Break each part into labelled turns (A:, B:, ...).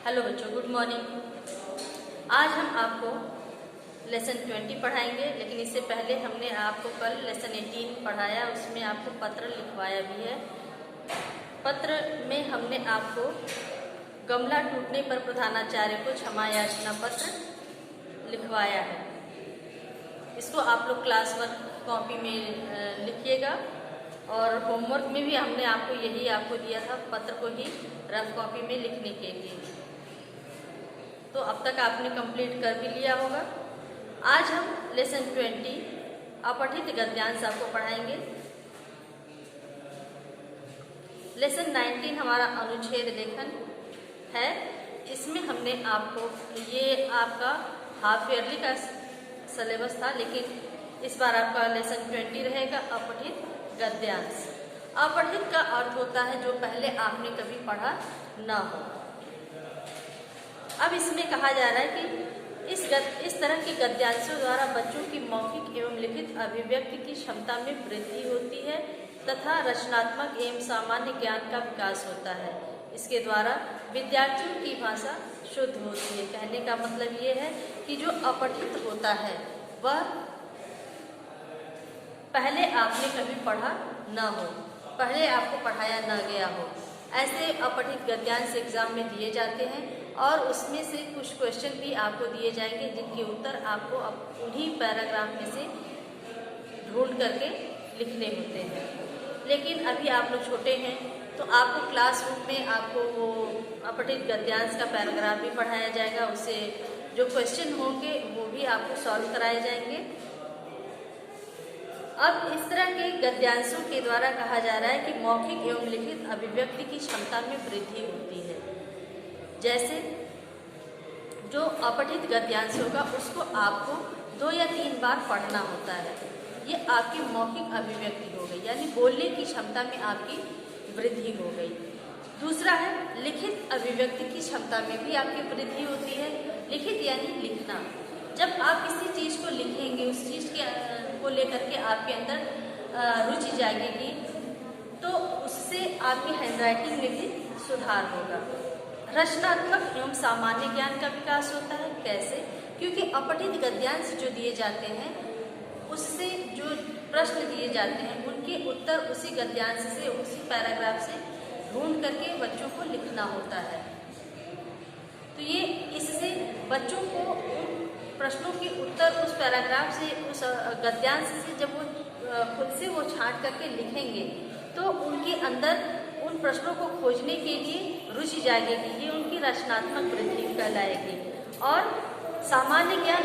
A: Hello बच्चों, good morning. आज हम आपको लेसन 20 पढ़ाएंगे, लेकिन इससे पहले हमने आपको कल लेसन 18 पढ़ाया, उसमें आपको पत्र लिखवाया भी है। पत्र में हमने आपको गमला टूटने पर प्रधानाचार्य को क्षमा याचना पत्र लिखवाया है। इसको आप लोग क्लास वर्क कॉपी में लिखिएगा, और होमवर्क में भी हमने आपको यही आपको दिया था, पत्र को ही रफ कॉपी में लिखने के लिए। तो अब तक आपने कंप्लीट कर भी लिया होगा। आज हम लेसन 20 अपठित गद्यांश आपको पढ़ाएंगे। लेसन 19 हमारा अनुच्छेद लेखन है। इसमें हमने आपको, ये आपका हाफ ईयरली का सिलेबस था, लेकिन इस बार आपका लेसन 20 रहेगा, अपठित गद्यांश। अपठित का अर्थ होता है जो पहले आपने कभी पढ़ा ना हो। अब इसमें कहा जा रहा है कि इस तरह के गद्यांशों द्वारा बच्चों की मौखिक एवं लिखित अभिव्यक्ति की क्षमता में वृद्धि होती है तथा रचनात्मक एवं सामान्य ज्ञान का विकास होता है। इसके द्वारा विद्यार्थियों की भाषा शुद्ध होती है। कहने का मतलब ये है कि जो अपठित होता है वह पहले आपने कभी पढ़ा ना हो, पहले आपको पढ़ाया ना गया हो। ऐसे अपठित गद्यांश एग्जाम में दिए जाते हैं, और उसमें से कुछ क्वेश्चन भी आपको दिए जाएंगे जिनके उत्तर आपको उन्हीं पैराग्राफ में से ढूंढ करके लिखने होते हैं। लेकिन अभी आप लोग छोटे हैं, तो आपको क्लासरूम में आपको वो अपठित गद्यांश का पैराग्राफ भी पढ़ाया जाएगा। उससे जो क्वेश्चन होंगे वो भी आपको सॉल्व कराए जाएंगे। अब इस तरह के गद्यांशों के द्वारा कहा जा रहा है कि मौखिक एवं लिखित अभिव्यक्ति की क्षमता में वृद्धि होती है। जैसे जो अपठित गद्यांश होगा उसको आपको 2 या 3 बार पढ़ना होता है। ये आपकी मौखिक अभिव्यक्ति हो गई, यानी बोलने की क्षमता में आपकी वृद्धि हो गई। दूसरा है लिखित अभिव्यक्ति की क्षमता में भी आपकी वृद्धि होती है। लिखित यानी लिखना। जब आप किसी चीज़ को लिखेंगे, उस चीज़ को लेकर के आपके अंदर रुचि जागेगी, तो उससे आपकी हैंडराइटिंग में भी सुधार होगा। रचनात्मक एवं सामान्य ज्ञान का विकास होता है। कैसे? क्योंकि अपठित गद्यांश जो दिए जाते हैं, उससे जो प्रश्न दिए जाते हैं उनके उत्तर उसी गद्यांश से, उसी पैराग्राफ से ढूंढ करके बच्चों को लिखना होता है। तो ये इससे बच्चों को प्रश्नों के उत्तर उस पैराग्राफ से, उस गद्यांश से जब वो खुद से वो छांट करके लिखेंगे, तो उनके अंदर उन प्रश्नों को खोजने के लिए रुचि जागेगी। ये उनकी रचनात्मक वृद्धि कहलाएगी। और सामान्य ज्ञान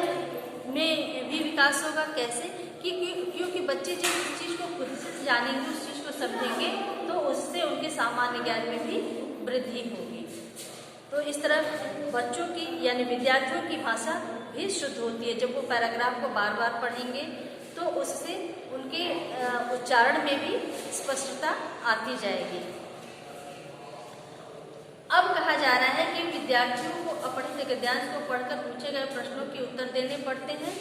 A: में भी विकास होगा। कैसे? क्योंकि बच्चे जब उस चीज़ को खुद से जानेंगे, उस चीज़ को समझेंगे, तो उससे उनके सामान्य ज्ञान में भी वृद्धि होगी। तो इस तरह बच्चों की यानी विद्यार्थियों की भाषा भी शुद्ध होती है। जब वो पैराग्राफ को बार बार पढ़ेंगे तो उससे उनके उच्चारण में भी स्पष्टता आती जाएगी। अब कहा जा रहा है कि विद्यार्थियों को अपठित गद्यांश को पढ़कर पूछे गए प्रश्नों के उत्तर देने पड़ते हैं।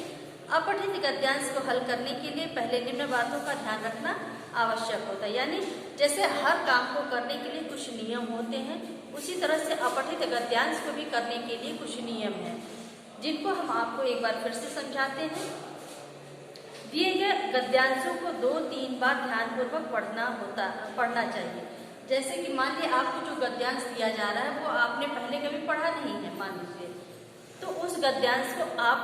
A: अपठित गद्यांश को हल करने के लिए पहले निम्न बातों का ध्यान रखना आवश्यक होता है। यानी जैसे हर काम को करने के लिए कुछ नियम होते हैं, उसी तरह से अपठित गद्यांश को भी करने के लिए कुछ नियम हैं, जिनको हम आपको एक बार फिर से समझाते हैं। दिए गए गद्यांशों को 2-3 बार ध्यानपूर्वक पढ़ना चाहिए। जैसे कि मान लीजिए आपको जो गद्यांश दिया जा रहा है वो आपने पहले कभी पढ़ा नहीं है, मान लीजिए, तो उस गद्यांश को आप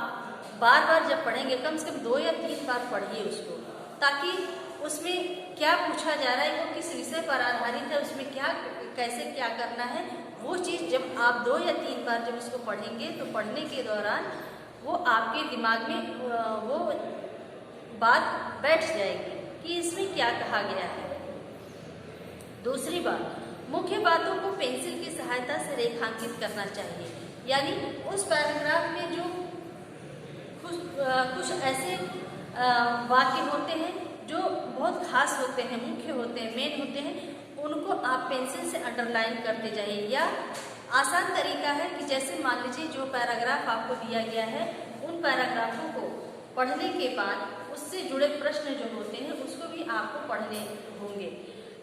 A: बार बार जब पढ़ेंगे, कम से कम 2 या 3 बार पढ़िए उसको, ताकि उसमें क्या पूछा जा रहा है, वो किस विषय पर आधारित है, उसमें कैसे क्या करना है, वो चीज़ जब आप 2 या 3 बार जब उसको पढ़ेंगे, तो पढ़ने के दौरान वो आपके दिमाग में वो बात बैठ जाएगी कि इसमें क्या कहा गया है। दूसरी बात, मुख्य बातों को पेंसिल की सहायता से रेखांकित करना चाहिए। यानी उस पैराग्राफ में जो कुछ ऐसे वाक्य होते हैं जो बहुत खास होते हैं, मुख्य होते हैं, मेन होते हैं, उनको आप पेंसिल से अंडरलाइन करते जाइए। या आसान तरीका है कि जैसे मान लीजिए जो पैराग्राफ आपको दिया गया है, उन पैराग्राफों को पढ़ने के बाद उससे जुड़े प्रश्न जो होते हैं उसको भी आपको पढ़ने होंगे।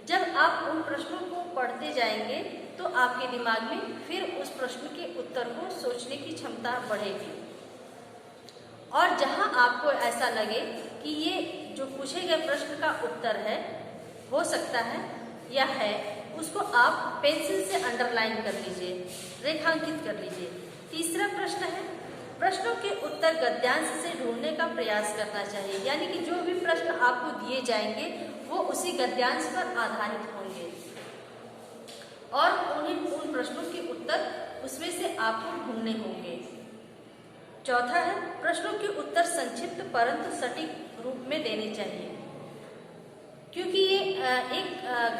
A: जब आप उन प्रश्नों को पढ़ते जाएंगे तो आपके दिमाग में फिर उस प्रश्न के उत्तर को सोचने की क्षमता बढ़ेगी। और जहां आपको ऐसा लगे कि ये जो पूछे गए प्रश्न का उत्तर है, हो सकता है या है, उसको आप पेंसिल से अंडरलाइन कर लीजिए, रेखांकित कर लीजिए। तीसरा प्रश्न है, प्रश्नों के उत्तर गद्यांश से ढूंढने का प्रयास करना चाहिए, यानी कि जो भी प्रश्न आपको दिए जाएंगे वो उसी गद्यांश पर आधारित होंगे और उन प्रश्नों के उत्तर उसमें से आपको ढूंढने होंगे। चौथा है, प्रश्नों के उत्तर संक्षिप्त परंतु सटीक रूप में देने चाहिए, क्योंकि ये एक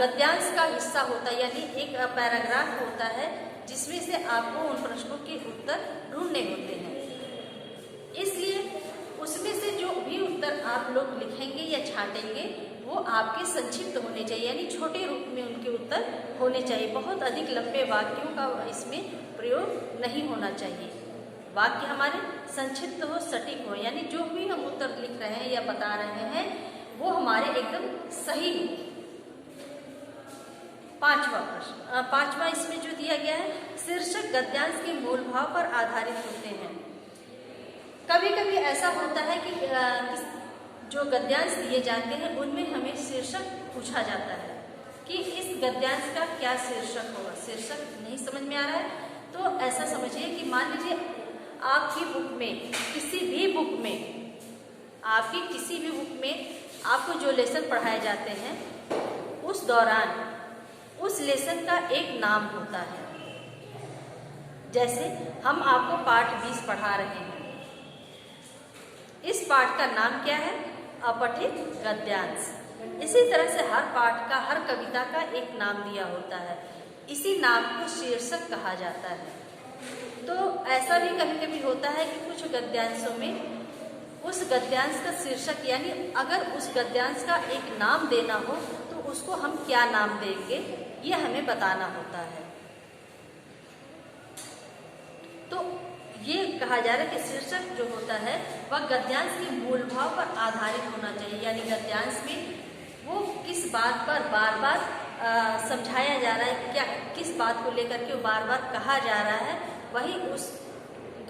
A: गद्यांश का हिस्सा होता है, यानी एक पैराग्राफ होता है जिसमें से आपको उन प्रश्नों के उत्तर ढूंढने होते हैं। इसलिए उसमें से जो भी उत्तर आप लोग लिखेंगे या छांटेंगे वो आपके संक्षिप्त होने चाहिए, यानी छोटे रूप में उनके उत्तर होने चाहिए। बहुत अधिक लंबे वाक्यों का इसमें प्रयोग नहीं होना चाहिए। वाक्य हमारे संक्षिप्त हो, सटीक हो, यानी जो भी हम उत्तर लिख रहे हैं या बता रहे हैं वो हमारे एकदम सही हो। पांचवा इसमें जो दिया गया है, शीर्षक गद्यांश के मूल भाव पर आधारित होते हैं। कभी कभी ऐसा होता है कि जो गद्यांश दिए जाते हैं उनमें हमें शीर्षक पूछा जाता है कि इस गद्यांश का क्या शीर्षक होगा। शीर्षक नहीं समझ में आ रहा है तो ऐसा समझिए कि मान लीजिए आपकी बुक में, किसी भी बुक में, आपकी किसी भी बुक में आपको जो लेसन पढ़ाए जाते हैं उस दौरान उस लेसन का एक नाम होता है। जैसे हम आपको पाठ 20 पढ़ा रहे हैं, इस पाठ का नाम क्या है? अपठित गद्यांश। इसी तरह से हर पाठ का, हर कविता का एक नाम दिया होता है, इसी नाम को शीर्षक कहा जाता है। तो ऐसा भी कभी कभी होता है कि कुछ गद्यांशों में उस गद्यांश का शीर्षक, यानी अगर उस गद्यांश का एक नाम देना हो तो उसको हम क्या नाम देंगे ये हमें बताना होता है। तो ये कहा जा रहा है कि शीर्षक जो होता है वह गद्यांश के मूल भाव पर आधारित होना चाहिए, यानी गद्यांश में वो किस बात पर बार बार समझाया जा रहा है, क्या किस बात को लेकर के वो बार बार कहा जा रहा है, वही उस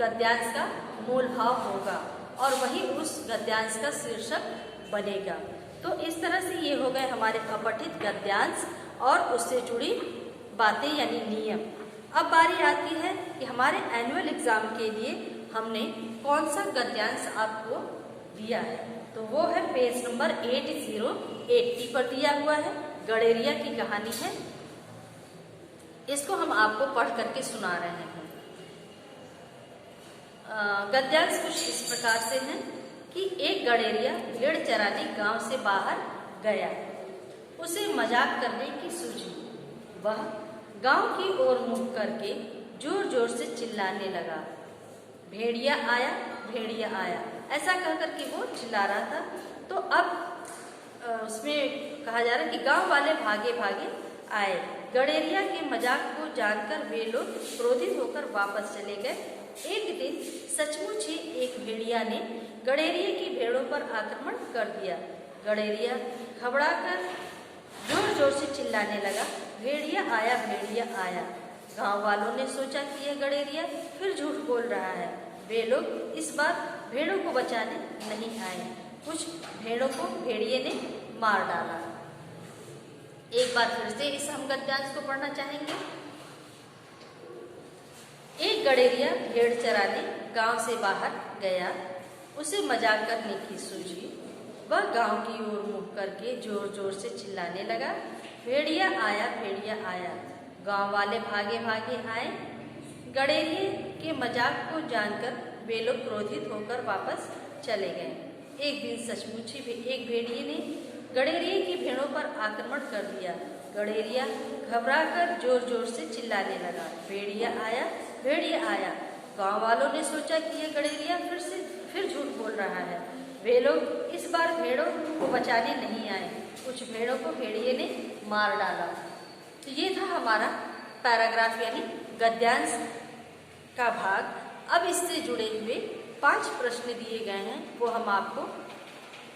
A: गद्यांश का मूल भाव होगा और वही उस गद्यांश का शीर्षक बनेगा। तो इस तरह से ये हो गए हमारे अपठित गद्यांश और उससे जुड़ी बातें यानी नियम। अब बारी आती है कि हमारे एनुअल एग्जाम के लिए हमने कौन सा गद्यांश आपको दिया है। तो वो है पेज नंबर 8080 पर दिया हुआ है, गडेरिया की कहानी है। इसको हम आपको पढ़ करके सुना रहे हैं। गद्यांश कुछ इस प्रकार से है कि एक गडेरिया भेड़ चराने गांव से बाहर गया, उसे मजाक करने की सूझी। वह गांव की ओर मुख करके जोर जोर से चिल्लाने लगा, भेड़िया आया, भेड़िया आया, ऐसा कहकर के वो चिल्ला रहा था। तो अब उसमें कहा जा रहा है कि गांव वाले भागे भागे आए। गडेरिया के मजाक को जानकर वे लोग क्रोधित होकर वापस चले गए। एक दिन सचमुच ही एक भेड़िया ने गडेरिया की भेड़ों पर आक्रमण कर दिया। गडेरिया घबराकर जोर जोर से चिल्लाने लगा, भेड़िया आया, भेड़िया आया। गांव वालों ने सोचा कि यह गडेरिया फिर झूठ बोल रहा है। वे लोग इस बार भेड़ों को बचाने नहीं आए। कुछ भेड़ों को भेड़िए ने मार डाला। एक बार फिर से इस हम गद्यांश को पढ़ना चाहेंगे। एक गडेरिया भेड़ चराने गांव से बाहर गया, उसे मजाक करने की सूझी। वह गांव की ओर मुख करके जोर जोर से चिल्लाने लगा, भेड़िया आया, भेड़िया आया। गांव वाले भागे भागे आए। गडेरिये के मजाक को जानकर वे लोग क्रोधित होकर वापस चले गए। एक दिन सचमुच ही एक भेड़िए ने गडेरिये की भेड़ों पर आक्रमण कर दिया। गडेरिया घबराकर जोर जोर से चिल्लाने लगा, भेड़िया आया, भेड़िया आया। गांव वालों ने सोचा कि यह गडेरिया फिर झूठ बोल रहा है। वे लोग इस बार भेड़ों को बचाने नहीं आए। कुछ भेड़ों को भेड़िए ने मार डाला। तो ये था हमारा पैराग्राफ यानी गद्यांश का भाग। अब इससे जुड़े हुए 5 प्रश्न दिए गए हैं, वो हम आपको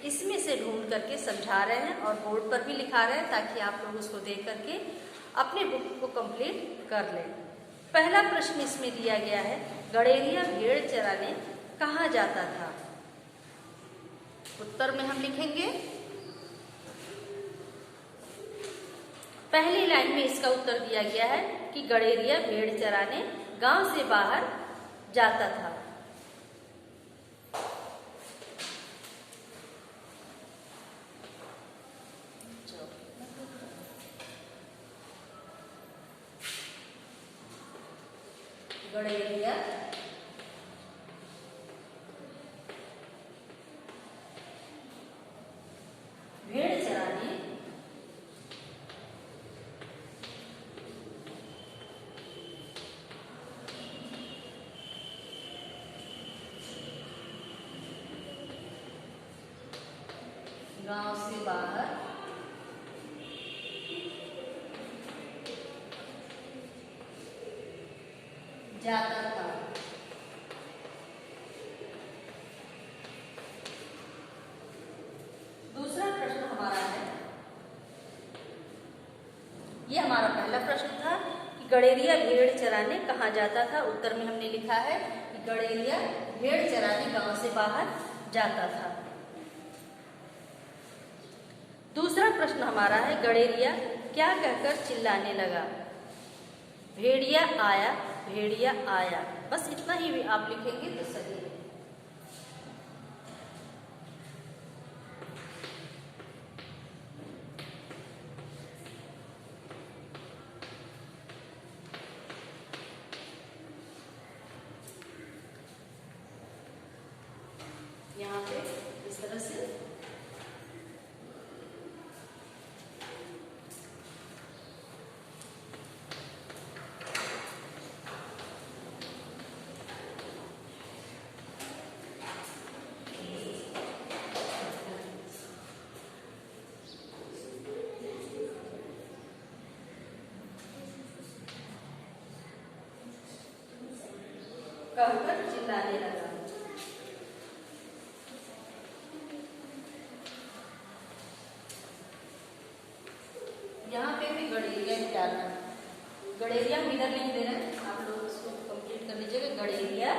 A: इसमें से ढूंढ करके समझा रहे हैं और बोर्ड पर भी लिखा रहे हैं ताकि आप लोग उसको देख करके अपने बुक को कंप्लीट कर लें। पहला प्रश्न इसमें दिया गया है, गड़ेरिया भेड़ चराने कहाँ जाता था? उत्तर में हम लिखेंगे, पहली लाइन में इसका उत्तर दिया गया है कि गड़ेरिया भेड़ चराने गांव से बाहर जाता था। गड़ेरिया भेड़ चराने गांव से बाहर जाता था। दूसरा प्रश्न हमारा है, ये हमारा पहला प्रश्न था कि गड़ेरिया भेड़ चराने कहाँ जाता था। उत्तर में हमने लिखा है कि गड़ेरिया भेड़ चराने गांव से बाहर जाता था। दूसरा प्रश्न हमारा है, गड़ेरिया क्या कहकर चिल्लाने लगा? भेड़िया आया, भेड़िया आया। बस इतना ही भी आप लिखेंगे तो सही है। यहाँ पे इस तरह से कहकर चिल्लाने लगा। यहाँ पे भी गड़ेरिया निकालना है। गड़ेरिया हम इधर लिख दे रहे हैं, आप लोग इसको कंप्लीट कर लीजिएगा। गड़ेरिया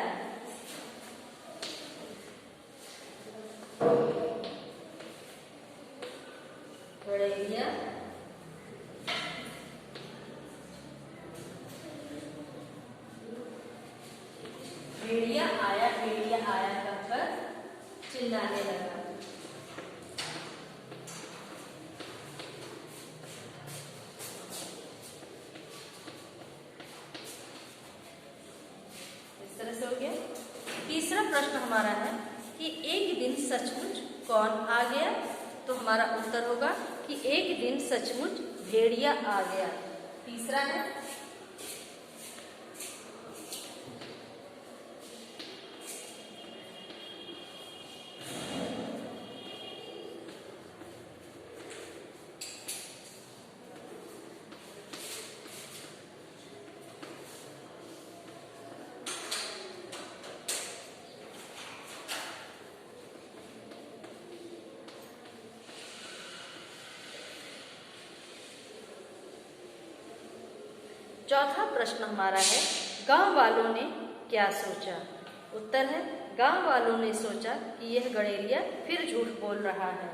A: गड़ेरिया भेड़िया आया, भेड़िया आया कहकर चिल्लाने लगा। इस तरह से हो गया। तीसरा प्रश्न हमारा है कि एक दिन सचमुच कौन आ गया? तो हमारा उत्तर होगा कि एक दिन सचमुच भेड़िया आ गया। तीसरा है, चौथा प्रश्न हमारा है, गांव वालों ने क्या सोचा? उत्तर है, गांव वालों ने सोचा कि यह गड़ेरिया फिर झूठ बोल रहा है।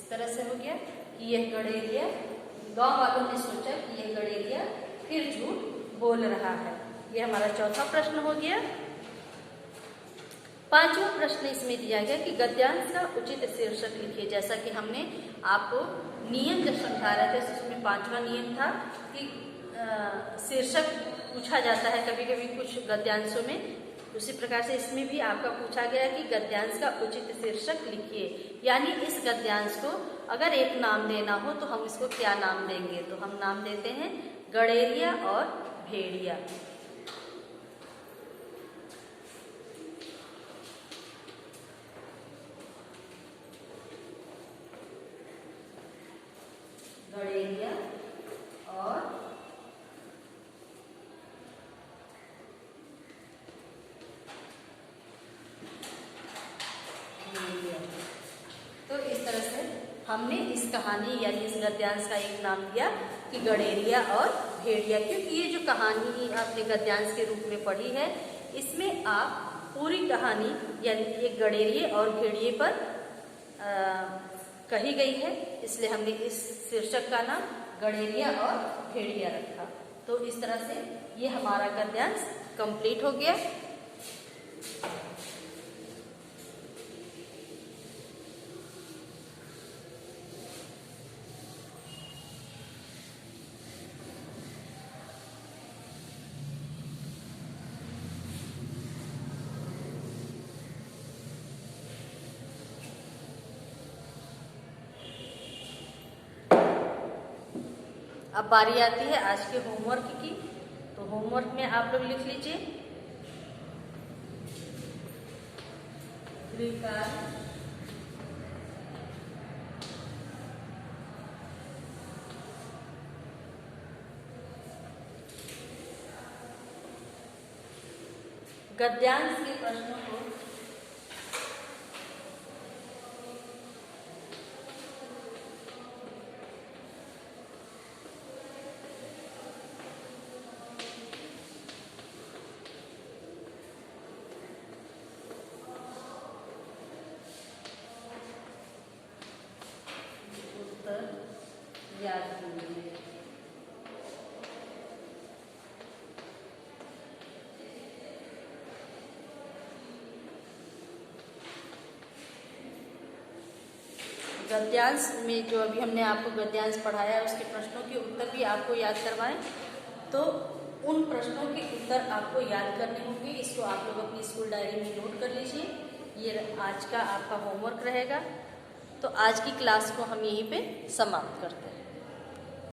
A: तरह से हो गया कि यह गड़ेरिया, गांव वालों ने सोचा कि यह गड़ेरिया फिर झूठ बोल रहा है। यह हमारा चौथा प्रश्न हो गया। 5वां प्रश्न इसमें दिया गया कि गद्यांश का उचित शीर्षक लिखिए। जैसा कि हमने आपको नियम जब समझा रहे थे उसमें 5वां नियम था कि शीर्षक पूछा जाता है कभी कभी कुछ गद्यांशों में, उसी प्रकार से इसमें भी आपका पूछा गया कि गद्यांश का उचित शीर्षक लिखिए। यानी इस गद्यांश को अगर एक नाम देना हो तो हम इसको क्या नाम देंगे, तो हम नाम देते हैं गडेरिया और भेड़िया। गडेरिया और भेड़िया। तो इस तरह से हमने इस कहानी यानी इस गद्यांश का एक नाम दिया कि गडेरिया और भेड़िया, क्योंकि ये जो कहानी आपने गद्यांश के रूप में पढ़ी है इसमें आप पूरी कहानी यानी एक गडेरिए और भेड़िए पर कही गई है, इसलिए हमने इस शीर्षक का नाम गडेरिया और भेड़िया रखा। तो इस तरह से ये हमारा गद्यांश कंप्लीट हो गया। अब बारी आती है आज के होमवर्क की। तो होमवर्क में आप लोग लिख लीजिए त्रिकाल गद्यांश के प्रश्नों को याद कीजिए। गद्यांश में जो अभी हमने आपको गद्यांश पढ़ाया है उसके प्रश्नों के उत्तर भी आपको याद करवाएं, तो उन प्रश्नों के उत्तर आपको याद करने होंगे। इसको आप लोग अपनी स्कूल डायरी में नोट कर लीजिए। ये आज का आपका होमवर्क रहेगा। तो आज की क्लास को हम यहीं पे समाप्त करते हैं।